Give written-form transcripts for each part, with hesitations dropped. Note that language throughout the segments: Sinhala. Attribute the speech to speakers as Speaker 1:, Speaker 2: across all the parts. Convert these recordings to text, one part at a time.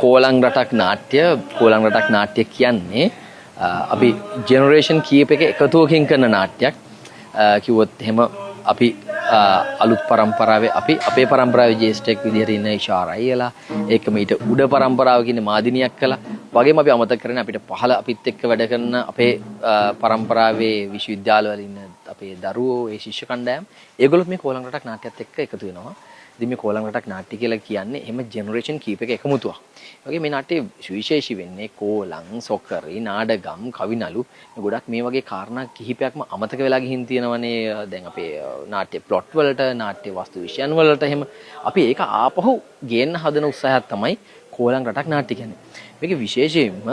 Speaker 1: කෝලං රටක් නාට්‍ය කියන්නේ අපි ජෙනරේෂන් කීප එක එකතුවකින් කරන නාට්‍යයක්. කිව්වොත් එහෙම අපි අලුත් පරම්පරාවේ අපි අපේ පරම්පරාවේ ජේෂ්ඨයෙක් විදිහට ඉන්න ඉෂාරා අයියලා, ඒකම ඊට උඩ පරම්පරාව කියන්නේ මාදිනියක් කළා. වගේම අපි අමතක කරන්නේ අපිට පහළ අපිත් එක්ක වැඩ කරන අපේ පරම්පරාවේ විශ්වවිද්‍යාලවල ඉන්න අපේ දරුවෝ, ඒ ශිෂ්‍ය කණ්ඩායම්, ඒගොල්ලොත් මේ කෝලං රටක් නාට්‍යත් එක්ක එකතු වෙනවා. ඉතින් මේ කෝලං රටක් නාට්‍ය කියලා කියන්නේ එහෙම ජෙනරේෂන් කීප එක එකමුතුවක්. ඒ වගේ මේ නාට්‍ය සුවිශේෂී වෙන්නේ කෝලං, සොකරි, නාඩගම්, කවිනලු ගොඩක් මේ වගේ කාරණා කිහිපයක්ම අමතක වෙලා ගිහින් තියෙනවනේ. දැන් අපේ නාට්‍ය ප්ලොට් වලට, නාට්‍ය වස්තු විෂයන් වලට එහෙම අපි ඒක ආපහු ගේන්න හදන උත්සාහයක් තමයි කෝලං රටක් නාට්‍ය කියන්නේ. මේකේ විශේෂයෙන්ම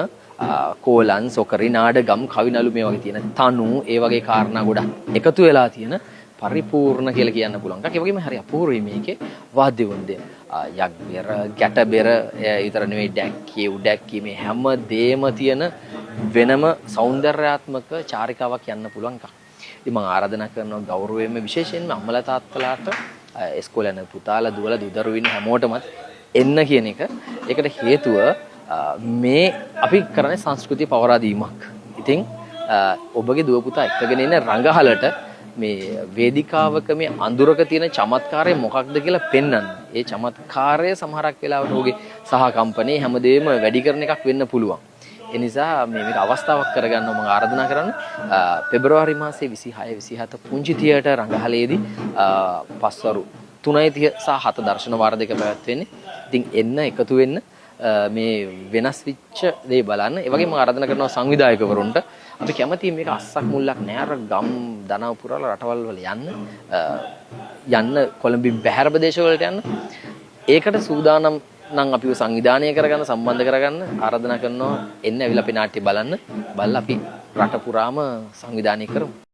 Speaker 1: කෝලං, සොකරි, නාඩගම්, කවිනලු මේ වගේ තියෙන තනු, ඒ වගේ කාරණා ගොඩක් එකතු වෙලා තියෙන පරිපූර්ණ කියලා කියන්න පුළුවන් එකක්. ඒ වගේම හරි අපූර්වයි මේකේ වාද්‍ය වෘන්දය. යක් බෙර, ගැට බෙර විතර නෙවෙයි, ඩැක්කිය, උඩැක්කිය මේ හැම දෙයක්ම තියෙන වෙනම සෞන්දර්යාත්මක චාරිකාවක් යන්න පුළුවන් එකක්. ඉතින් මම ආරාධනා කරනවා ගෞරවයෙන්ම විශේෂයෙන්ම අම්මලා තාත්තලාට, ඉස්කෝලේ යන පුතාලා, දුවලා දුදරු ඉන්න හැමෝටමත් එන්න කියන එක. ඒකට හේතුව මේ අපි කරන්නේ සංස්කෘතිය පවරා දීමක්. ඉතින් ඔබගේ දුව පුතා එක්කගෙන ඉන්න රඟහලට මේ වේදිකාවක මේ අඳුරක තියෙන චමත්කාරය මොකක්ද කියලා පෙන්වන්න. ඒ චමත්කාරය සමහරක් වෙලාවට ඔහුගේ සහකම්පනේ හැමදේම වැඩි කරන එකක් වෙන්න පුළුවන්. ඒ නිසා මේක අවස්ථාවක් කරගන්න මම ආරාධනා කරන්නේ පෙබරවාරි මාසයේ 26 27 පුංචි තියට රඟහලේදී පස්වරු 3:30 සහ 7 දර්ශන වාර දෙක පැවැත්වෙන්නේ. ඉතින් එන්න එකතු වෙන්න මේ වෙනස් වෙච්ච දේ බලන්න. ඒ වගේම ආරාධනා කරනවා සංවිධායකවරුන්ට අපි කැමතියි මේක අස්සක් මුල්ලක් නෑ, අර ගම් දනව පුරවල රටවල් වල යන්න කොළඹින් බැහැර ප්‍රදේශ වලට යන්න. ඒකට සූදානම් නම් අපිව සංවිධානය කරගන්න, සම්බන්ධ කරගන්න ආරාධනා කරනවා. එන්න ඇවිල්ලා අපි නාට්‍ය බලන්න. බලලා අපි රට පුරාම සංවිධානය කරමු.